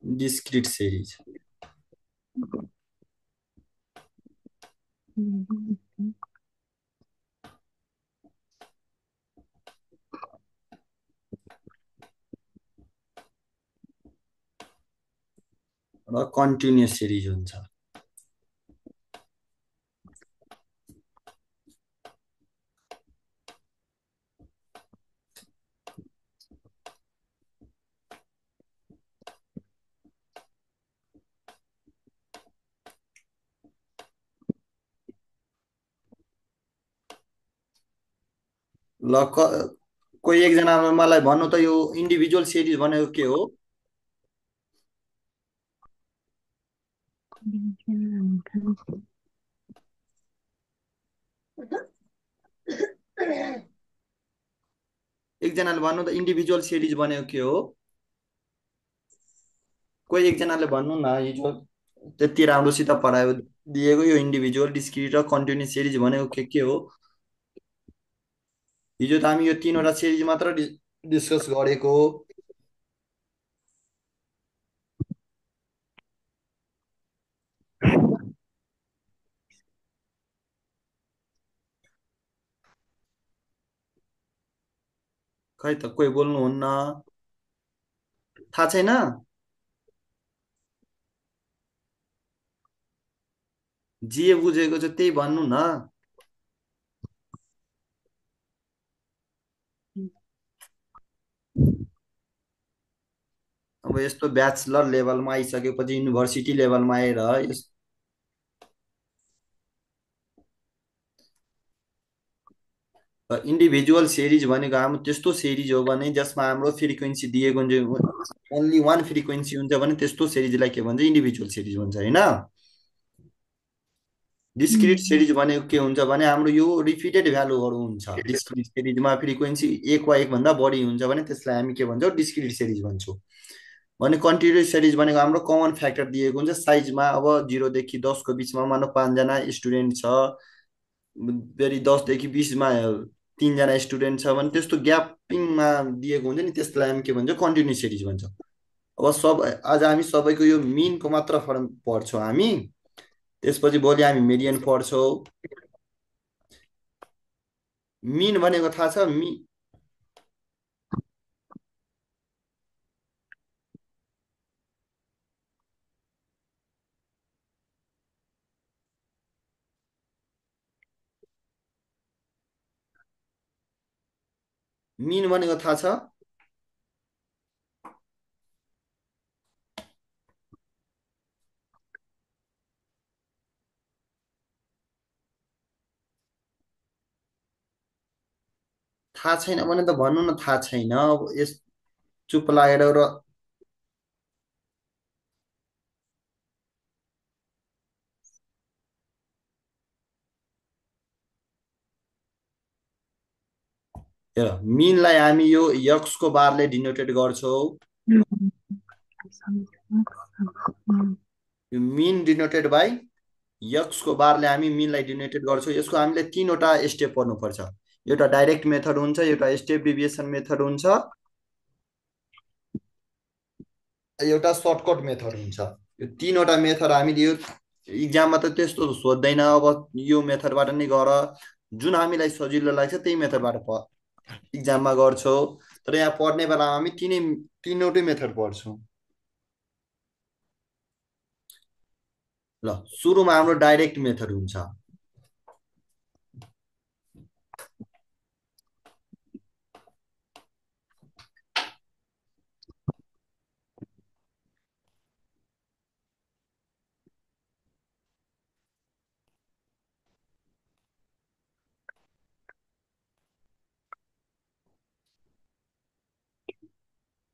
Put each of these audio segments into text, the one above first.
Discrete series र continuous series हुन्छ। ल कोही एकजना मलाई भन्नु त यो इन्डिभिजुअल सिरिज भनेको के हो? एकजनाले भन्नु त इन्डिभिजुअल सिरिज भनेको के हो? कोही एकजनाले भन्नु न, हिजो त्यति राम्रोसित पढायो दिएको यो इन्डिभिजुअल डिस्क्रिट र कन्टिन्युस सिरिज भनेको के हो? हिजो त हामी यो तीनवटा सिरिज मात्र डिस्कस गरेको हो। खै त कोही बोल्नुहुन्न, थाहा छैन? जे बुझेको छ त्यही भन्नु न। अब यस्तो ब्याचलर लेभलमा आइसकेपछि युनिभर्सिटी लेभलमा आएर इन्डिभिजुअल सिरिज भनेको हाम्रो त्यस्तो सिरिज हो भने जसमा हाम्रो फ्रिक्वेन्सी दिएको हुन्छ, ओन्ली वान फ्रिक्वेन्सी हुन्छ भने त्यस्तो सिरिजलाई के भन्छ? इन्डिभिजुअल सिरिज भन्छ, होइन? डिस्क्रिट सिरिज भनेको के हुन्छ भने हाम्रो यो रिपिटेड भ्यालुहरू हुन्छ। डिस्क्रिट सिरिजमा फ्रिक्वेन्सी एक वा एकभन्दा बढी हुन्छ भने त्यसलाई हामी के भन्छौँ? डिस्क्रिट सिरिज भन्छौँ। भने कन्टिन्युस सिरिज भनेको हाम्रो कमन फ्याक्टर दिएको हुन्छ साइजमा। अब 0 देखि 10को बिचमा मानव 5जना स्टुडेन्ट छ, फेरि 10 देखि 20मा 3जना स्टुडेन्ट छ भने त्यस्तो ग्यापिङमा दिएको हुन्छ नि, त्यसलाई हामी के भन्छ? कन्टिन्युस सिरिज भन्छ। अब आज हामी सबैको यो मिनको मात्र फर्म पढ्छौँ हामी, त्यसपछि भोलि हामी मिडियन पढ्छौँ। मिन भनेको थाहा छ? मिन भनेको थाहा छ? थाहा छैन भने त भन्नु न, थाहा छैन। अब यस चुप लागेर र हेर, मिनलाई हामी यो यक्सको बारले डिनोटेड गर्छौँ। यो मिन डिनोटेड बाई यक्सको बारले हामी मिनलाई डिनोटेड गर्छौँ। यसको हामीले 3वटा स्टेप पर्नुपर्छ। एउटा डाइरेक्ट मेथड हुन्छ, एउटा स्टेप डिभिएसन मेथड हुन्छ, एउटा सर्टकट मेथड हुन्छ। यो 3वटा मेथड हामीले यो इक्जाममा त त्यस्तो सोध्दैन। अब यो मेथडबाट नै गर, जुन हामीलाई सजिलो लाग्छ त्यही मेथडबाट इक्जाममा गर्छौँ। तर यहाँ पढ्ने बेलामा हामी तीनवटै मेथड पढ्छौँ। ल, सुरुमा हाम्रो डाइरेक्ट मेथड हुन्छ।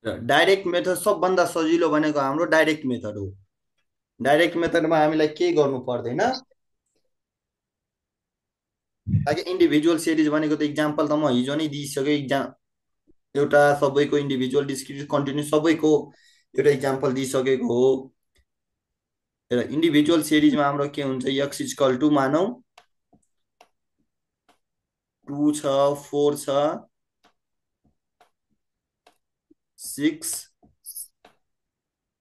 डाइरेक्ट मेथड सबभन्दा सजिलो भनेको हाम्रो डाइरेक्ट मेथड हो। डाइरेक्ट मेथडमा हामीलाई केही गर्नु पर्दैन। ताकि इन्डिभिजुअल सिरिज भनेको त इक्जाम्पल त म हिजो नै दिइसकेँ। एउटा सबैको इन्डिभिजुअल डिस्क्रिट कन्टिन्युस सबैको एउटा इक्जाम्पल दिइसकेको हो। र इन्डिभिजुअल सिरिजमा हाम्रो के हुन्छ? एक्स इक्वल टु मानौ 2 छ, 4 छ, 6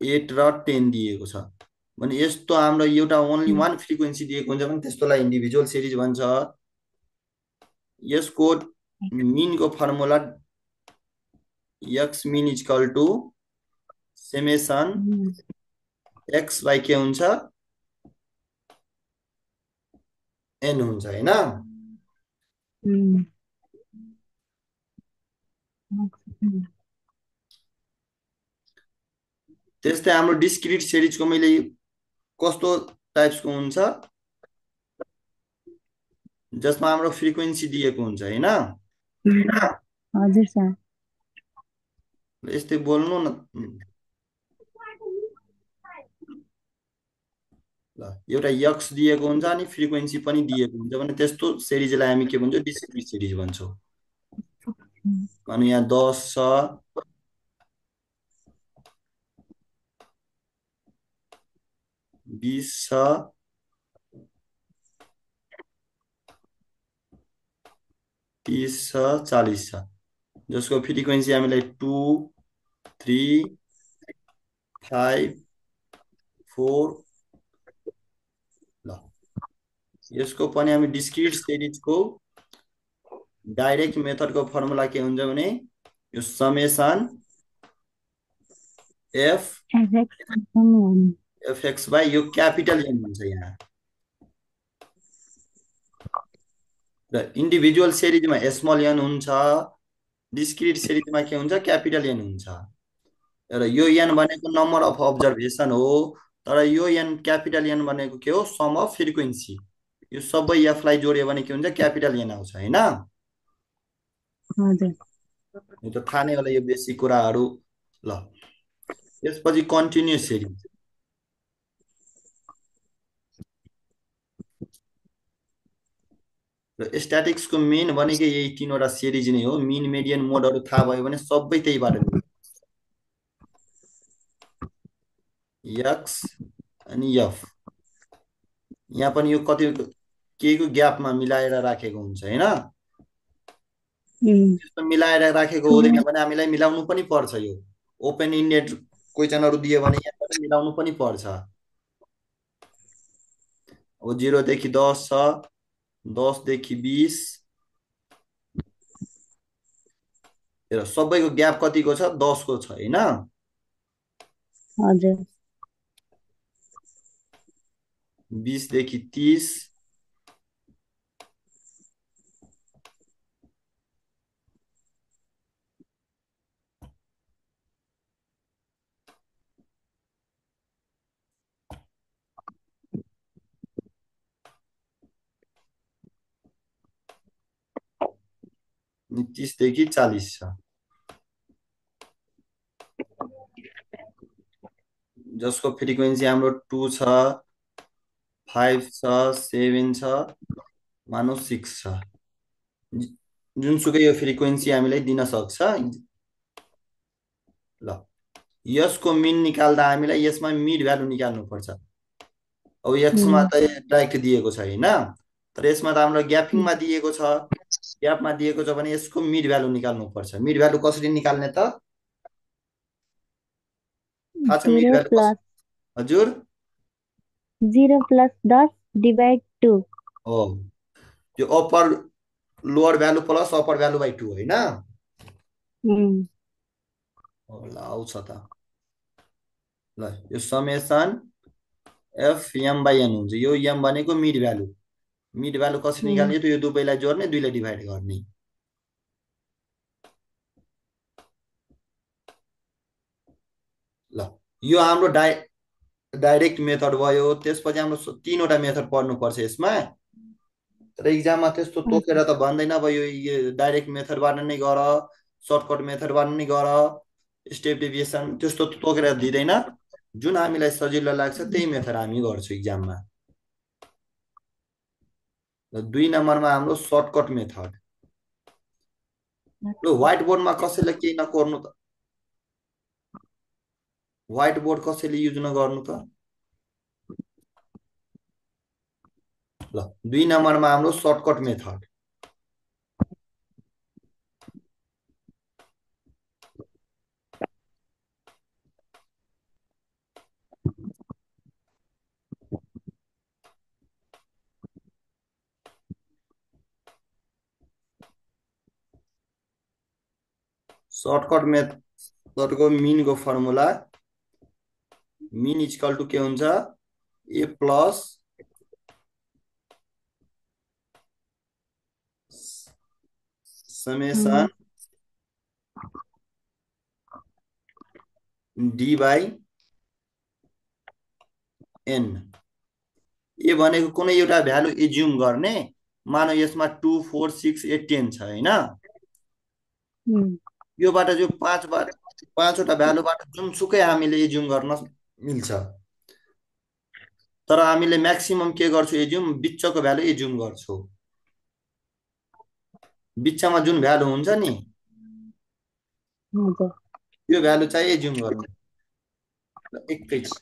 8 र 10 दिएको छ भने यस्तो हाम्रो एउटा ओन्ली वान फ्रिक्वेन्सी दिएको हुन्छ भने त्यस्तोलाई इन्डिभिजुअल सिरिज भन्छ। यसको मिनको formula x min equal to summation x by के हुन्छ n हुन्छ हैन। त्यस्तै हाम्रो डिस्क्रिट सिरिजको मैले कस्तो टाइप्सको हुन्छ जसमा हाम्रो फ्रिक्वेन्सी दिएको हुन्छ हैन। हजुर सर। यस्तै बोल्नु न ल। एउटा x दिएको हुन्छ अनि फ्रिक्वेन्सी पनि दिएको हुन्छ भने त्यस्तो सिरिजलाई हामी के भन्छौँ डिस्क्रिट सिरिज भन्छौँ। अनि यहाँ 10 छ 20 छ 30 छ 40 छ जसको फ्रिक्वेन्सी हामीलाई 2 3 5 4 ल। यसको पनि हामी डिस्क्रिट सिरिजको डाइरेक्ट मेथडको फर्मुला के हुन्छ भने यो समेसन fx बाई यो क्यापिटल एन हुन्छ यहाँ र इन्डिभिजुअल सिरिजमा स्मल एन हुन्छ डिस्क्रिट सिरिजमा के हुन्छ क्यापिटल एन हुन्छ र यो एन भनेको नम्बर अफ अब्जर्भेसन हो तर यो एन क्यापिटल एन भनेको के हो सम अफ फ्रिक्वेन्सी। यो सबै एफलाई जोड्यो भने के हुन्छ क्यापिटल एन आउँछ हैन। यो त थाहा नै होला यो बेसिक कुराहरू ल। त्यसपछि कन्टिन्युअस सिरिज र स्ट्याटिक्सको मेन भनेको यही तीनवटा सिरिज नै हो। मिन मेडियन मोडहरू थाहा भयो भने सबै त्यहीबाट मिल्छ। एक्स अनि एफ यहाँ पनि यो कति केहीको ग्यापमा मिलाएर राखेको हुन्छ हैन। त्यस्तो मिलाएर राखेको हुँदैन भने हामीलाई मिलाउनु पनि पर्छ। यो ओपन इन्डेड क्वेसनहरू दियो भने यहाँबाट मिलाउनु पनि पर्छ। अब 0 देखि 10 छ 10 देखि 20 र सबैको ग्याप कतिको छ 10 को छ हैन। हजुर 20 देखि 30 30 देखि 40 छ जसको फ्रिक्वेन्सी हाम्रो 2 छ 5 छ 7 छ मानौ 6 छ जुनसुकै यो फ्रिक्वेन्सी हामीलाई दिन सक्छ ल। यसको मिन निकाल्दा हामीलाई यसमा मिड भ्यालु निकाल्नु पर्छ। अब एक्समा त डाइरेक्ट दिएको छ हैन तर यसमा त हाम्रो ग्यापिङमा दिएको छ। ग्यापमा दिएको छ भने यसको मिड भ्यालु निकाल्नु पर्छ। मिड भ्यालु कसरी निकाल्ने त थाहा छ मिड भ्यालु कसरी? हजुर 0 + 10 / 2 हो यो upper lower value plus upper value by 2 हैन। ल आउँछ त ल। यो summation F M by N हुन्छ। यो एम भनेको मिड भ्यालु। मिड भ्यालु कसरी निकाल्ने त यो दुवैलाई जोड्ने 2 लाई डिभाइड गर्ने ल। यो हाम्रो डाइरेक्ट मेथड भयो। त्यसपछि हाम्रो तीनवटा मेथड पढ्नुपर्छ यसमा तर इक्जाममा त्यस्तो तोकेर त भन्दैन अब यो डाइरेक्ट मेथडबाट नै गर सर्टकट मेथडबाट नै गर स्टेप डेभिएसन त्यस्तो तोकेर दिँदैन। जुन हामीलाई सजिलो लाग्छ त्यही मेथड हामी गर्छौँ इक्जाममा। 2 नम्बरमा हाम्रो सर्टकट मेथड। व्हाइट बोर्डमा कसैले केही नगर्नु त व्हाइट बोर्ड कसैले युज नगर्नु त ल। 2 नम्बरमा हाम्रो सर्टकट मेथड सर्टकट मेथडको मिनको फर्मुला मिन इक्वल टु के हुन्छ A plus summation D by N. A भनेको कुनै एउटा भ्यालु एज्युम गर्ने, मानौ यसमा 2 4 6 8 10 छ होइन। योबाट जो पाँचवटा भ्यालुबाट जुनसुकै हामीले एज्युम गर्न मिल्छ, तर हामीले म्याक्सिमम के गर्छौँ एज्युम बिचको भ्यालु एज्युम गर्छौँ। बिचमा जुन भ्यालु हुन्छ नि यो भ्यालु चाहिँ एज्युम गर्ने। एकैछिन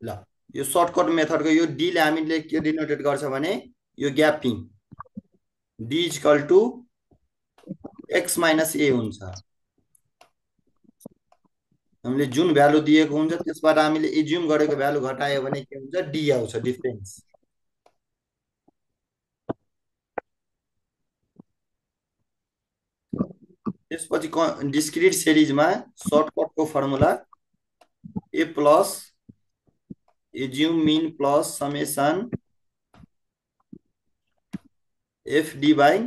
ल, यो सर्टकट मेथडको यो डीले हामीले के डिनोटेट गर्छ भने यो gapping D equal to X minus A हुन्छ। हामीले जुन भ्यालु दिएको हुन्छ त्यसबाट हामीले एज्युम गरेको भ्यालु घटायो भने के हुन्छ डी आउँछ, डिफरेन्स। त्यसपछि डिस्क्रिट सिरिजमा सर्टकटको formula A plus assume mean plus summation F D by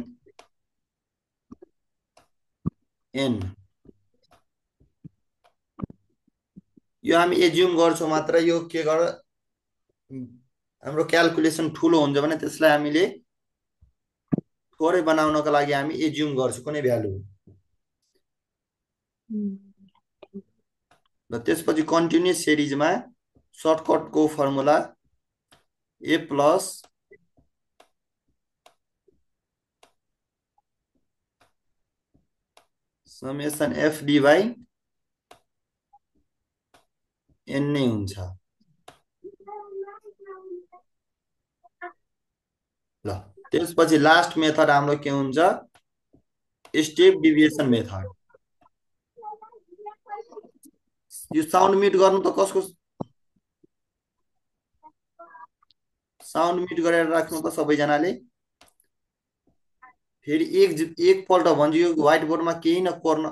N. यो हामी एज्युम गर्छौँ मात्र, यो के गर हाम्रो क्यालकुलेसन ठुलो हुन्छ भने त्यसलाई हामीले थोरै बनाउनको लागि हामी एज्युम गर्छौँ कुनै भ्यालु। र त्यसपछि कन्टिन्युस सिरिजमा सर्टकटको formula A plus summation F D by N नै हुन्छ। ल, त्यसपछि लास्ट मेथड हाम्रो के हुन्छ स्टेप डिभिएसन मेथड। यो साउन्ड म्युट गर्नु त कसको साउन्ड म्युट गरेर राख्नु त सबैजनाले। फेरि एकपल्ट भन्छु यो व्हाइट बोर्डमा केही नकोर्न।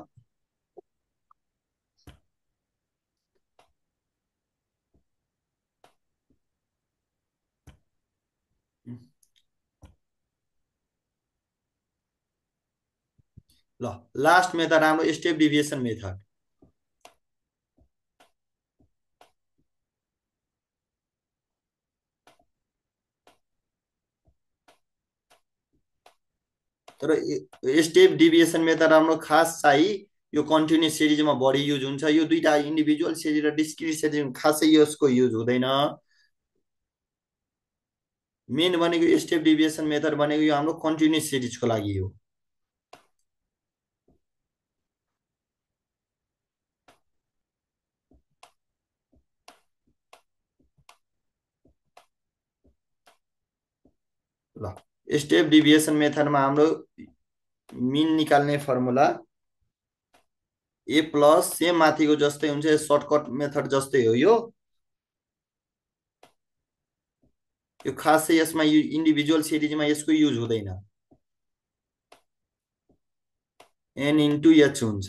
ल, लास्ट मेथड हाम्रो स्टेप डिभिएसन मेथड। तर स्टेप डिभिएसन मेथड हाम्रो खास चाहिँ यो कन्टिन्युस सिरिजमा बढी युज हुन्छ। यो दुईटा इन्डिभिजुअल सिरिज र डिस्क्रिट सिरिज खासै यसको युज हुँदैन। मेन भनेको स्टेप डिभिएसन मेथड भनेको यो हाम्रो कन्टिन्युस सिरिजको लागि हो। ल, स्टेप डिभिएसन मेथडमा हाम्रो मिन निकाल्ने फर्मुला ए प्लस सेम माथिको जस्तै हुन्छ, सर्टकट मेथड जस्तै हो। यो खासै यसमा इन्डिभिजुअल सिरिजमा यसको युज हुँदैन। एन इन्टु एच हुन्छ।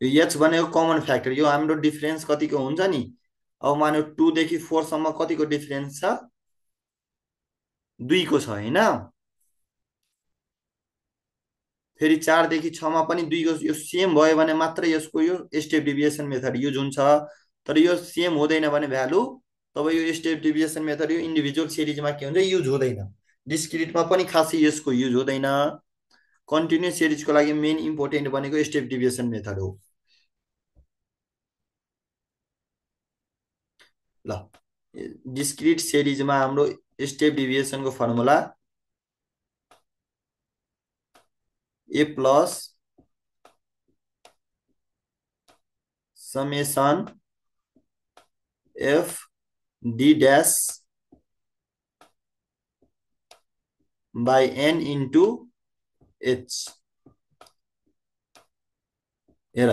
यो एच भनेको कमन फ्याक्टर, यो हाम्रो डिफरेन्स कतिको हुन्छ नि। अब मान्यो 2 देखि 4 सम्म कतिको डिफरेन्स छ 2 को छ हैन। फेरि 4 देखि 6 मा पनि 2 को यो सेम भयो भने मात्र यसको यो स्टेप डिभिएसन मेथड युज हुन्छ। तर यो सेम हुँदैन भने भ्यालु तब यो स्टेप डिभिएसन मेथड यो इन्डिभिजुअल सिरिजमा के हुन्छ युज हुँदैन, डिस्क्रिटमा पनि खासै यसको युज हुँदैन। कन्टिन्युस सिरिजको लागि मेन इम्पोर्टेन्ट भनेको स्टेप डिभिएसन मेथड हो। ल डिस्क्रिट सिरिजमा हाम्रो स्टेप डिभिएसनको formula A plus summation F D dash by N into H. हेर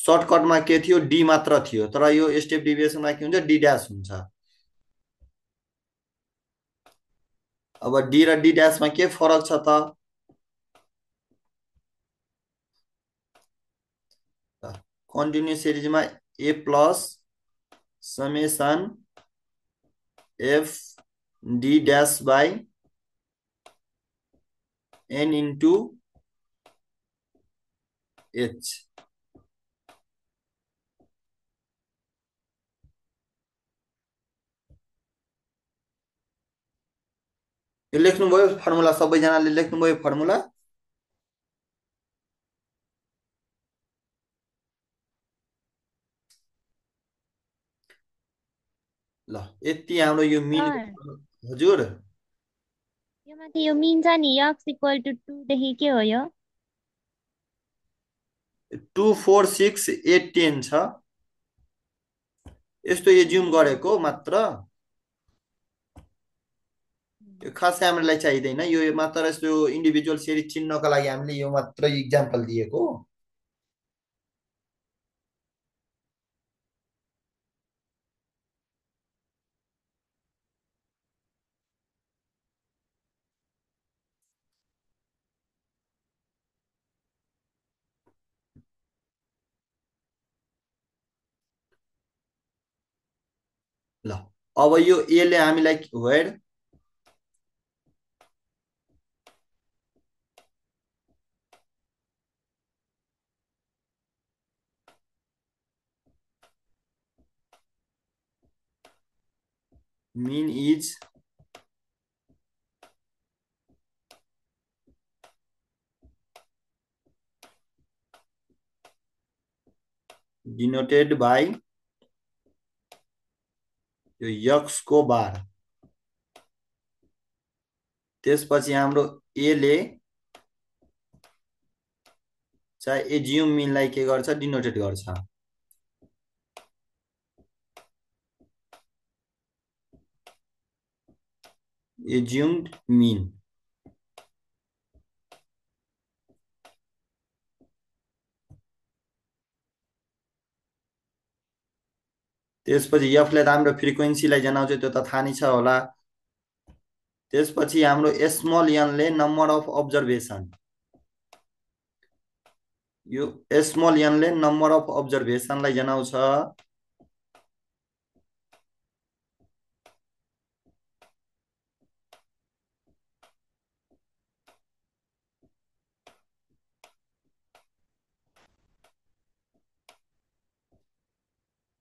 सर्टकटमा के थियो डी मात्र थियो, तर यो स्टेप डिभिएसनमा के हुन्छ डी डैश हुन्छ। अब डी र डी डैशमा के फरक छ त? कन्टिन्युस सिरिजमा A plus summation F D dash by N into H. यो लेख्नुभयो फर्मुला, सबैजनाले लेख्नुभयो फर्मुला? ल यति हाम्रो यो मिन। सर हजुर यो माथि यो मिन छ नि x इक्वल टु 2 देखि के हो यो? 2 4 6 8 10 छ, यस्तो एज्युम गरेको मात्र। यो खासै हामीलाई चाहिँदैन, यो मात्र यस्तो इन्डिभिजुअल सिरिज चिन्नको लागि हामीले यो मात्र इक्जाम्पल दिएको। ल अब यो ए ले हामीलाई where mean is denoted by यो यक्स को बार। त्यसपछि हाम्रो ए ले चाहे एज्युम मिनलाई के गर्छ डिनोटेट गर्छ। Assumed mean. त्यसपछि एफले त हाम्रो फ्रिक्वेन्सीलाई जनाउँछ, त्यो त थाहा नै छ होला। त्यसपछि हाम्रो small Henle number of observation, यो स्मल एनले नम्बर अफ अब्जर्भेसनलाई जनाउँछ।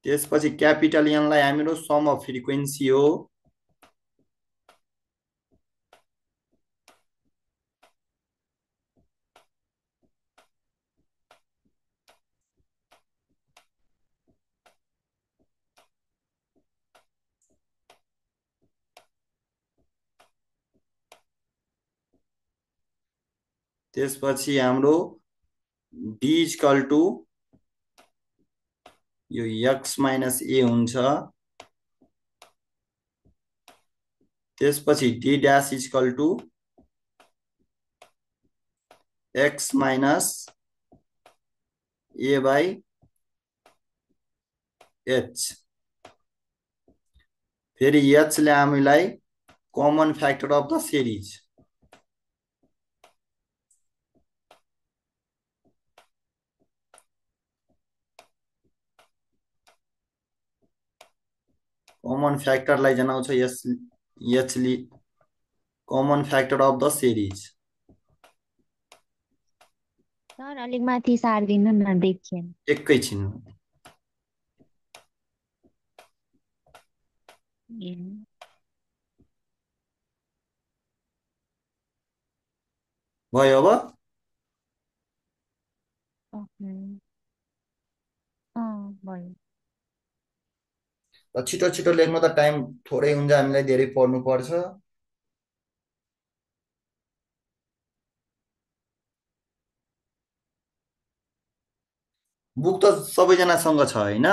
त्यसपछि क्यापिटल एनलाई हाम्रो सम अफ फ्रिक्वेन्सी हो। त्यसपछि हाम्रो डी इक्वल टु यो एक्स माइनस ए हुन्छ। त्यसपछि D dash equal to X minus A by H. फेरि एच ले हामीलाई common factor of the series, common फ्याक्टरलाई जनाउँछ यस एचले common factor of the series. Sir अलिक माथि सार्दिनु न, देखिएन। एकैछिन। ए, भयो अब? ओके। भयो। त छिटो छिटो लेख्नु त, टाइम थोरै हुन्छ, हामीलाई धेरै पढ्नु पर्छ। बुक त सबैजनासँग छ होइन?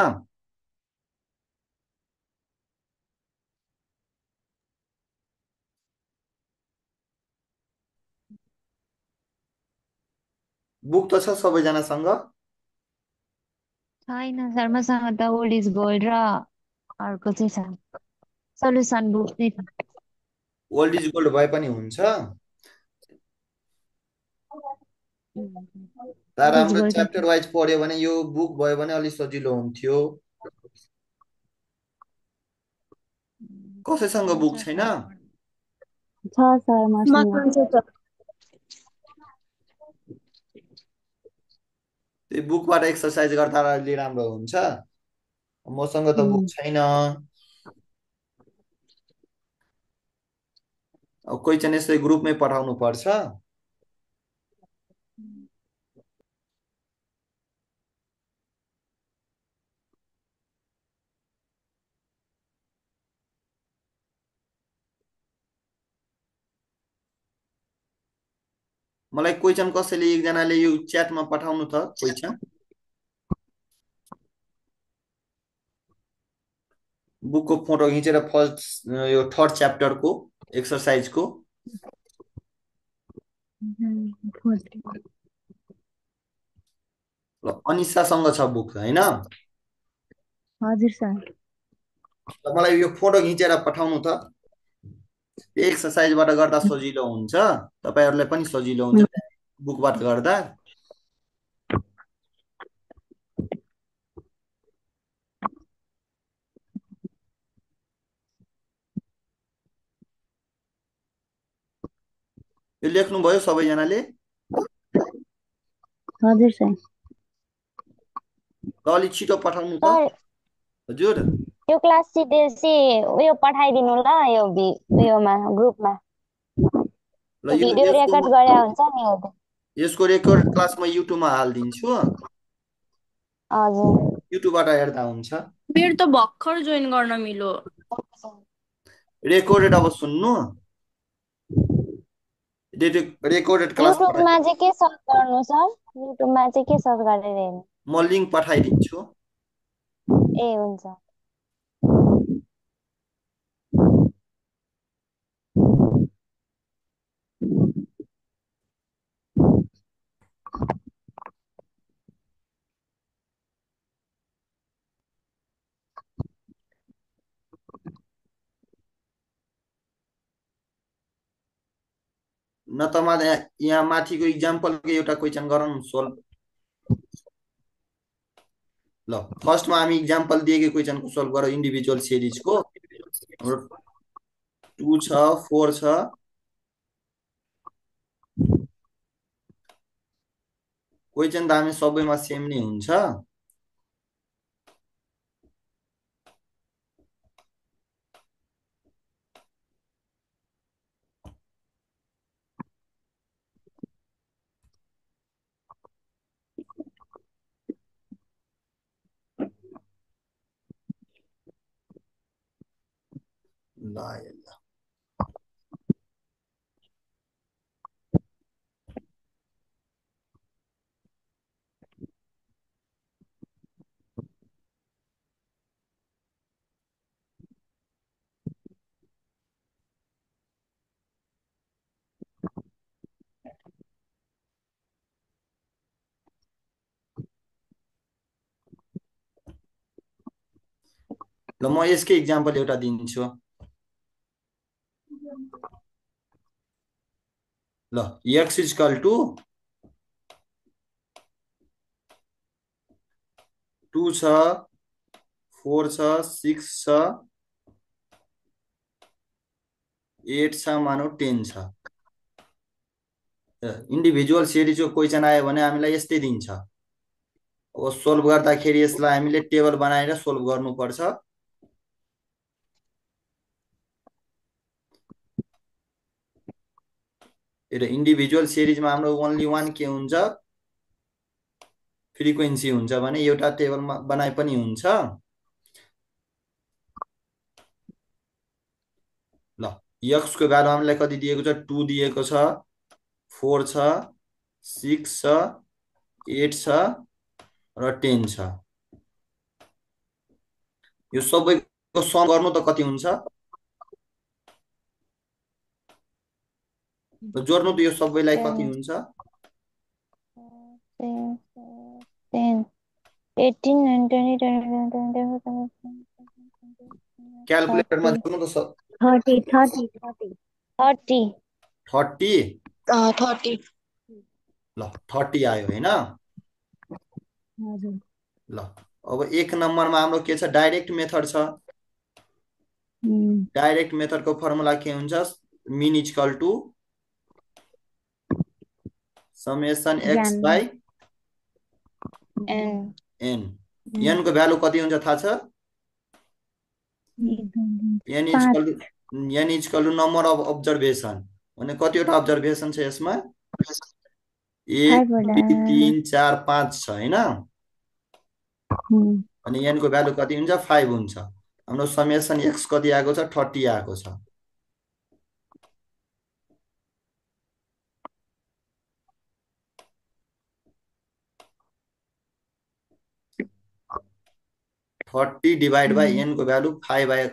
बुक त छ सबैजनासँग? छैन सर, मसँग त ओल्ड इज गोल्ड र अर्को चाहिँ छ, सल्युसन बुक चाहिँ छ। ओल्ड इज गोल्ड भए पनि हुन्छ। तर ओल्ड इज हाम्रो गोल्ड चाहिँ च्याप्टर वाइज पढ्यो भने, यो बुक भयो भने अलिक सजिलो हुन्थ्यो। कसैसँग बुक हुन्छ छैन? सर। छ सर मसँग। त्यो बुकबाट एक्सर्साइज गर्दा अलि राम्रो हुन्छ। मसँग त बुक उम्, छैन। अब कोही चाहिँ यस्तै ग्रुपमै पठाउनु पर्छ। मलाई क्वेसन कसैले एकजनाले यो च्याटमा पठाउनु त क्वेसन। बुकको फोटो खिचेर फर्स्ट यो थर्ड च्याप्टरको एक्सर्साइजको। ल अनिसासँग छ बुक होइन? हजुर सर। ल मलाई यो फोटो खिचेर पठाउनु त। एक्सर्साइजबाट गर्दा सजिलो हुन्छ, तपाईँहरूलाई पनि सजिलो हुन्छ बुकबाट गर्दा। यो लेख्नुभयो सबैजनाले? हजुर सर। ल अलिक छिटो पठाउनु त। सर, हजुर। यो क्लास सिट चाहिँ उयो पठाइदिनु ल, यो उयोमा ग्रुपमा ल त्यो यो भिडियो यसको रेकर्ड गरे हुन्छ नि हो। यसको रेकर्ड क्लास म युट्युबमा हालिदिन्छु। हजुर। युट्युबबाट हेर्दा हुन्छ। मेरो त भर्खर जोइन गर्न मिलो। रेकर्डेड अब सुन्नु। रेकर्डेड क्लास युट्युबमा चाहिँ के सर्च गर्नु सर? युट्युबमा चाहिँ के सर्च गरेर हेर्नु? म लिङ्क पठाइदिन्छु। ए हुन्छ। न त यहाँ माथिको इक्जाम्पलको एउटा क्वेसन गरौँ सोल्भ। ल फर्स्टमा हामी इक्जाम्पल दिएकै क्वेसनको सोल्भ गरौँ इन्डिभिजुअल सिरिजको। हाम्रो 2 छ, 4 छ। क्वेसन त हामी सबैमा सेम नै हुन्छ। ल ल ल म यसकै इक्जाम्पल एउटा दिन्छु। ल x इक्वल टु 2 छ, 4 छ, 6 छ, 8 छ, मानौ 10 छ। इन्डिभिजुअल सिरिजको क्वेसन आयो भने हामीलाई यस्तै दिन्छ। अब सोल्भ गर्दाखेरि यसलाई हामीले टेबल बनाएर सोल्भ गर्नुपर्छ। र इन्डिभिजुअल सिरिजमा हाम्रो ओन्ली वान के हुन्छ, फ्रिक्वेन्सी हुन्छ भने एउटा टेबलमा बनाए पनि हुन्छ। ल यक्सको भ्यालु हामीलाई कति दिएको छ, 2 दिएको छ, 4 छ, 6 छ, 8 छ र 10 छ। यो सबैको सम गर्नु त कति हुन्छ, जोड्नु त यो सबैलाई कति हुन्छ, 10, 18, 20, 21, क्यालकुलेटरमा जोड्नु त 30, 30, 30, 30। 30। ल 30 आयो हैन। हजुर। ल अब 1 नम्बरमा हाम्रो के छ, डाइरेक्ट मेथड छ। डाइरेक्ट मेथडको फर्मुला के हुन्छ, mean equal to summation x by N, n। n को भ्यालु कति हुन्छ थाहा छ, n equal to number of observation. भने कतिवटा अब्जर्भेसन छ यसमा, 1 2 3 4 5 छ हैन। अनि n को भ्यालु कति हुन्छ, 5 हुन्छ। हाम्रो समेसन x कति आएको छ, 30 आएको छ। डिवाइड बाई n को भ्यालु 5 आयो।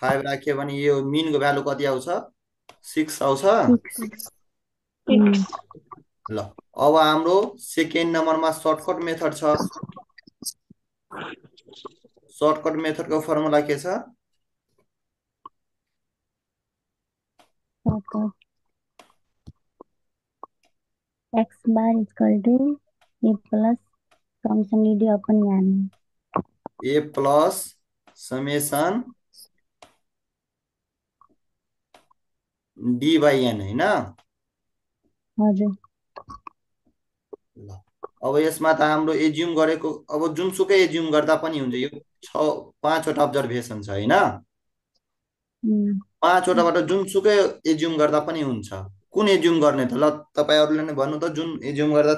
फाइभ राख्यो भने यो मिन को भ्यालु कति आउँछ, 6 आउँछ। ल अब हाम्रो सेकेन्ड नम्बरमा सर्टकट मेथड छ। सर्टकट मेथडको फर्मुला के छ, x bar equal to a plus summation d upon n, a plus summation D by an हैन। हजुर। ल अब यसमा त हाम्रो एज्युम गरेको, अब जुनसुकै एज्युम गर्दा पनि हुन्छ। यो 5 वटा अब्जर्भेसन छ हैन। 5 वटाबाट जुनसुकै एज्युम गर्दा पनि हुन्छ। कुन एज्युम गर्ने त, ल तपाईहरुले नै भन्नु त, जुन एज्युम गर्दा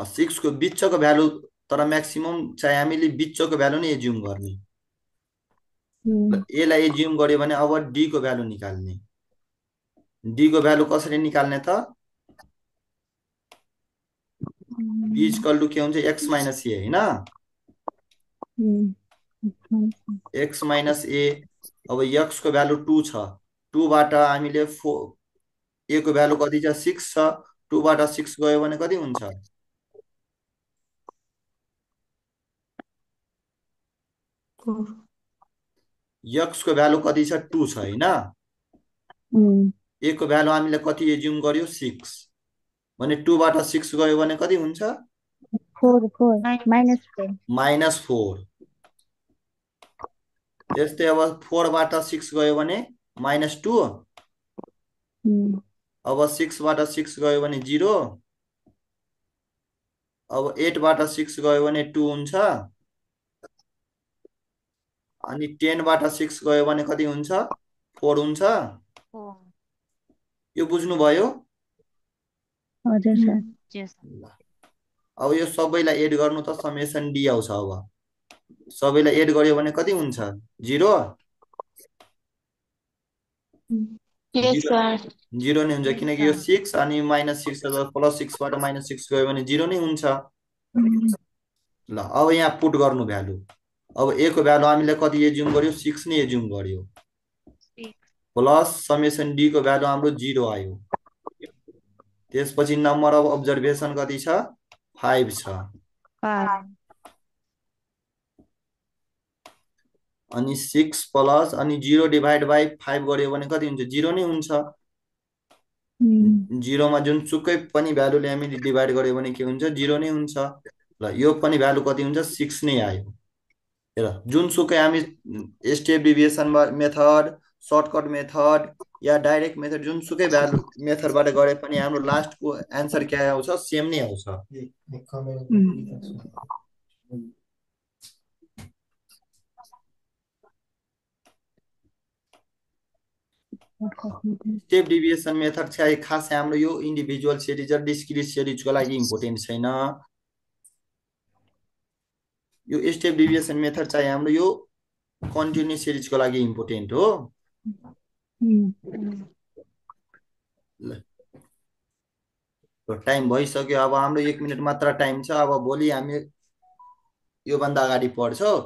6 को बिचको भ्यालु, तर म्याक्सिमम चाहिँ हामीले बिचको भ्यालु नै एज्युम गर्ने। एलाई एज्युम गर्यो भने अब डी को भ्यालु निकाल्ने। डी को भ्यालु कसरी निकाल्ने त, b इक्वल टु के हुन्छ, x माइनस a हैन। x minus a। अब x को भ्यालु 2 छ, 2 बाट हामीले a को भ्यालु कति छ, 6 छ। 2 बाट 6 गयो भने कति हुन्छ, 4। x को भ्यालु कति छ, 2 छ हैन। a को भ्यालु हामीले कति एज्युम गर्यो, 6। भने 2 बाट 6 गयो भने कति हुन्छ, 4 माइनस 4। त्यस्तै अब 4 बाट 6 गयो भने -2। अब 6 बाट 6 गयो भने 0। अब 8 बाट 6 गयो भने 2 हुन्छ। अनि 10 बाट 6 गयो भने कति हुन्छ, 4 हुन्छ। यो बुझ्नु भयो। हजुर सर। अब यो सबैलाई एड गर्नु त समेसन डी आउँछ। अब सबैलाई एड गर्यो भने कति हुन्छ, 0। यस सर। 0 नै हुन्छ, किनकि यो 6 अनि -6 प्लस 6 बाट -6 गयो भने 0 नै हुन्छ। ल अब यहाँ पुट गर्नु भ्यालु। अब a को भ्यालु हामीले कति एज्युम गर्यो, 6 नै एज्युम गर्यो। प्लस समेसन डी को भ्यालु हाम्रो 0 आयो। त्यसपछि नम्बर अफ अब्जर्भेसन कति छ, 5 छ। अनि 6 प्लस अनि 0 डिभाइड बाई 5 गर्यो भने कति हुन्छ, 0 नै हुन्छ। 0 मा जुनसुकै पनि भ्यालुले हामीले डिभाइड गर्यो भने के हुन्छ, 0 नै हुन्छ। ल यो पनि भ्यालु कति हुन्छ, 6 नै आयो। हेर जुनसुकै हामी step deviation method, shortcut method या डाइरेक्ट मेथड जुनसुकै भ्यालु मेथडबाट गरे पनि हाम्रो लास्टको एन्सर क्या आउँछ सेम नै आउँछ स्टेप डिभिएसन मेथड चाहिँ खास हाम्रो यो इन्डिभिजुअल सिरिज र डिस्क्रिट सिरिजको लागि इम्पोर्टेन्ट छैन यो स्टेप डिभिएसन मेथड चाहिँ हाम्रो यो कन्टिन्युस सिरिजको लागि इम्पोर्टेन्ट हो टाइम भइसक्यो अब हाम्रो 1 मिनेट मात्र टाइम छ अब भोलि हामी योभन्दा अगाडि पढ्छौँ